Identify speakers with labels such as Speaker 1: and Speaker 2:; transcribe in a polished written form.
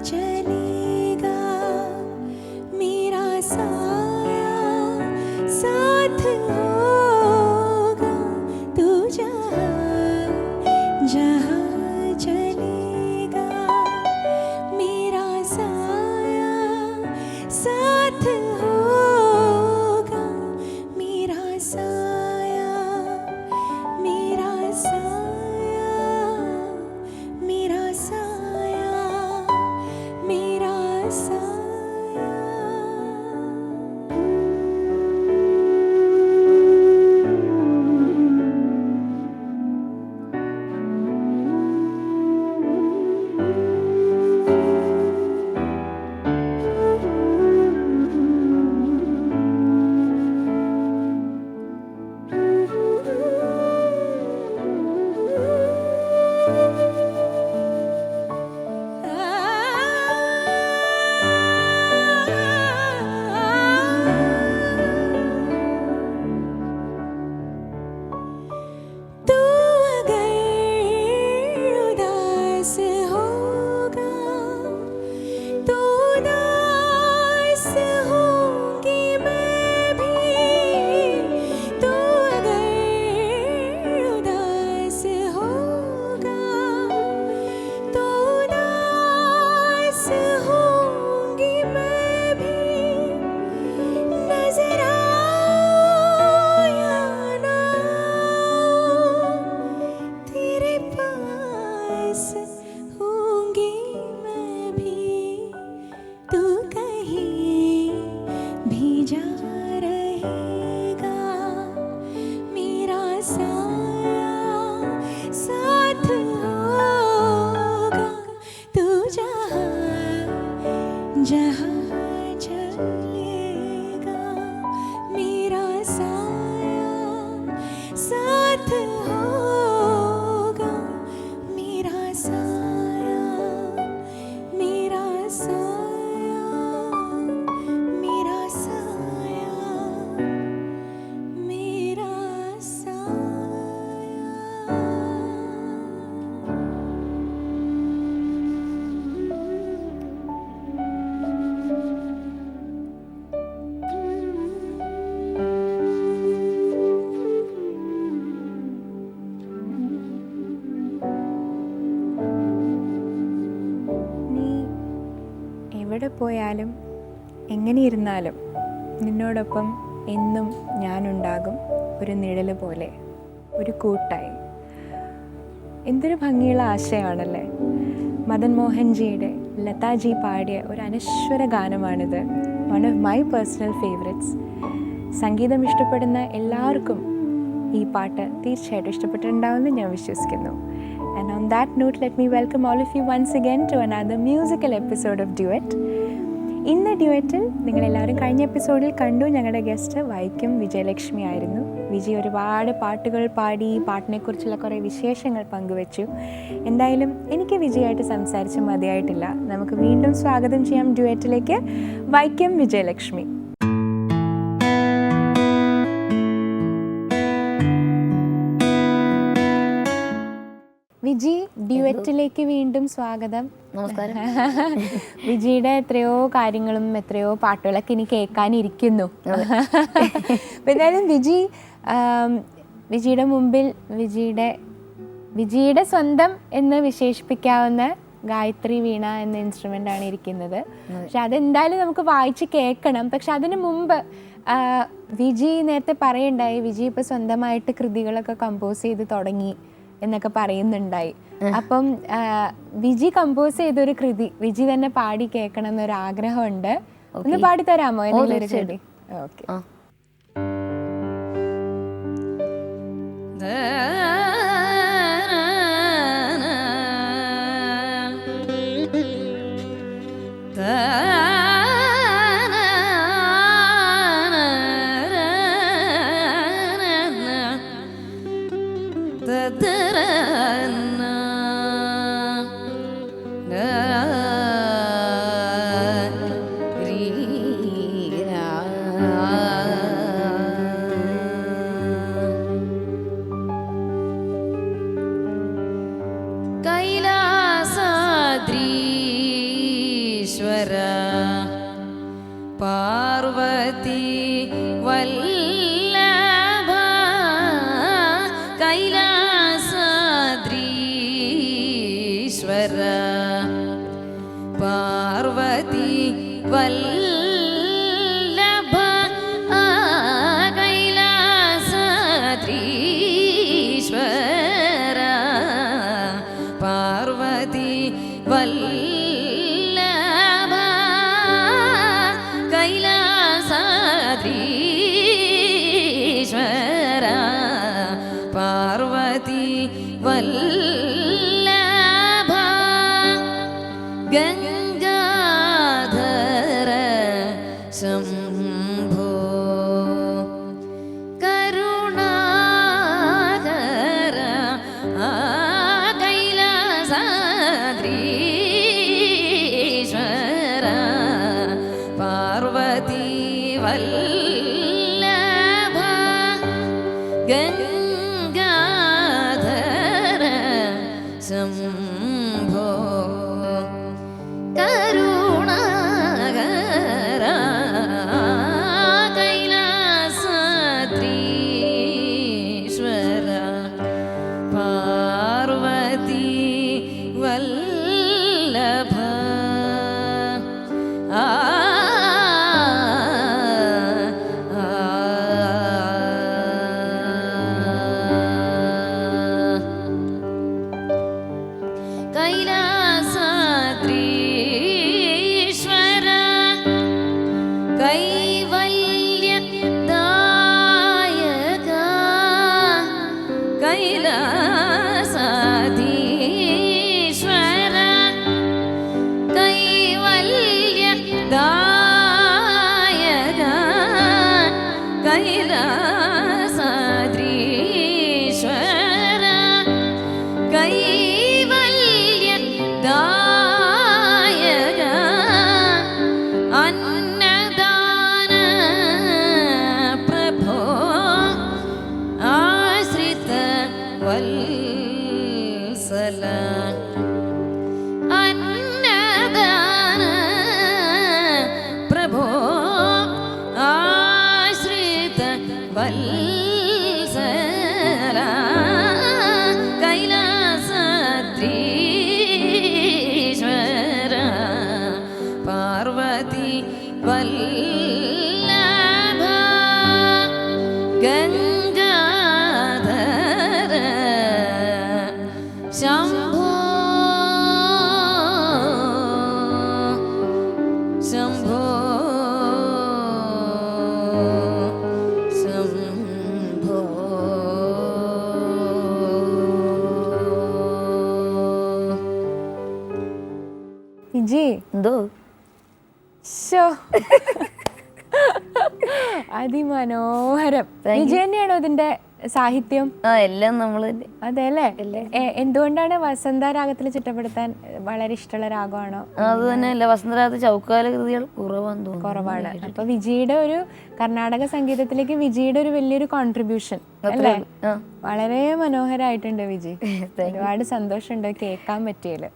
Speaker 1: चलेगा मेरा साया साथ होगा तू जहाँ जहाँ चलेगा मेरा साया साथ होगा मेरा साया मेरा साया मेरा साया मेरा साया तू अगर उदास होगा तो उदास होंगी मैं भी तू अगर उदास होगा तो उदास होंगी मैं भी नजर आओ या ना तेरे पास होंगी मैं भी तू कहीं भी जा रहेगा मेरा साया साथ होगा तू जहाँ जहाँ चलेगा मेरा साया साथ होगा मेरा साया मेरा साया मेरा साया मेरा साया നീ എവിടെ പോയാലും എങ്ങനെ ഇരുന്നാലും നിന്നോടൊപ്പം എന്നും ഞാനുണ്ടാകും ഒരു നിഴൽ പോലെ ഒരു കൂട്ടായി. എന്തൊരു ഭംഗിയുള്ള ആശയമാണല്ലേ. മദൻ മോഹൻജിയുടെ ലതാജി പാടിയ ഒരു അനശ്വര ഗാനമാണിത്. One of my personal favourites. സംഗീതം ഇഷ്ടപ്പെടുന്ന എല്ലാവർക്കും ഈ പാട്ട് തീർച്ചയായിട്ടും ഇഷ്ടപ്പെട്ടിട്ടുണ്ടാവുമെന്ന് ഞാൻ വിശ്വസിക്കുന്നു. And on that note, let me welcome all of you once again to another musical episode of Duet. ഇന്ന് ഡ്യുവറ്റിൽ നിങ്ങളെല്ലാവരും കഴിഞ്ഞ എപ്പിസോഡിൽ കണ്ടു. ഞങ്ങളുടെ ഗസ്റ്റ് വൈക്കം വിജയലക്ഷ്മി ആയിരുന്നു. വിജയ് ഒരുപാട് പാട്ടുകൾ പാടി, പാട്ടിനെക്കുറിച്ചുള്ള കുറേ വിശേഷങ്ങൾ പങ്കുവച്ചു. എന്തായാലും എനിക്ക് വിജയായിട്ട് സംസാരിച്ച് മതിയായിട്ടില്ല. നമുക്ക് വീണ്ടും സ്വാഗതം ചെയ്യാം ഡ്യുവറ്റിലേക്ക് വൈക്കം വിജയലക്ഷ്മി. വിജി, ഡ്യുവറ്റിലേക്ക് വീണ്ടും സ്വാഗതം.
Speaker 2: നമസ്കാരം.
Speaker 1: വിജിയുടെ എത്രയോ കാര്യങ്ങളും എത്രയോ പാട്ടുകളൊക്കെ ഇനി കേൾക്കാനിരിക്കുന്നു. എന്തായാലും വിജിയുടെ മുമ്പിൽ വിജിയുടെ സ്വന്തം എന്ന് വിശേഷിപ്പിക്കാവുന്ന ഗായത്രി വീണ എന്ന ഇൻസ്ട്രുമെൻ്റ് ആണ് ഇരിക്കുന്നത്. പക്ഷെ അതെന്തായാലും നമുക്ക് വായിച്ച് കേൾക്കണം. പക്ഷെ അതിന് മുമ്പ് വിജി നേരത്തെ പറയുണ്ടായി, വിജി ഇപ്പോൾ സ്വന്തമായിട്ട് കൃതികളൊക്കെ കമ്പോസ് ചെയ്ത് തുടങ്ങി എന്നൊക്കെ പറയുന്നുണ്ടായി. അപ്പം വിജി കമ്പോസ് ചെയ്തൊരു കൃതി വിജി തന്നെ പാടി കേൾക്കണം എന്നൊരു ആഗ്രഹമുണ്ട്. ഒന്ന് പാടിത്തരാമോ എന്തെങ്കിലും ഒരു കൃതി? ഓക്കെ.
Speaker 2: പാർവതി വല്ലഭ കൈലാസദ്രീശ്വര പാർവതി വല്ലഭ കൈലാസദ്രീശ്വര പാർവതി വല്ലഭ കൈലാസദ്രീശ്വര പാർവതി വല്ലഭ ഗംഗാധര ശംഭോ കരുണാകര കൈലാസദ്രീശ്വര പാർവതി വല്ലഭ ഗംഗാധര ശംഭോ കരുണാകര കൈലാസദ്രീശ്വര പാർവതി വല്ലഭ കൈലാസദ്രീശ്വര കൈവല്യദായക കൈലാസധീശ്വര കൈവല്യദായക കൈലാസദ്രീശ്വര കൈവല്യദായക അന്നദാന പ്രഭോ ആശ്രിത വത്സല അന്നദാന പ്രഭോ ആശ്രിത വത്സല കൈലാസദ്രീശ്വര പാർവതി വല്ലഭ ഗംഗാധര ശംഭോ ശംഭോ ശംഭോ
Speaker 1: വിജി
Speaker 2: എന്തോ
Speaker 1: ശോ അതിമനോഹരം. വിജി തന്നെയാണോ ഇതിന്റെ സാഹിത്യം?
Speaker 2: എല്ലാം നമ്മള്
Speaker 1: അതെ അല്ലേ? എന്തുകൊണ്ടാണ് വസന്ത രാഗത്തിൽ ചിട്ടപ്പെടുത്താൻ വളരെ ഇഷ്ടമുള്ള രാഗമാണോ?
Speaker 2: അത് തന്നെയല്ല, വസന്തരാഗത്തിൽ ചൗക്കാല കൃതികൾ
Speaker 1: കുറവാണ്. അപ്പൊ വിജിയുടെ ഒരു കർണാടക സംഗീതത്തിലേക്ക് വിജിയുടെ ഒരു വലിയൊരു കോൺട്രിബ്യൂഷൻ അല്ലേ? വളരെ മനോഹരമായിട്ടുണ്ട് വിജി. ഒരുപാട് സന്തോഷമുണ്ട് കേൾക്കാൻ പറ്റിയല്ലോ.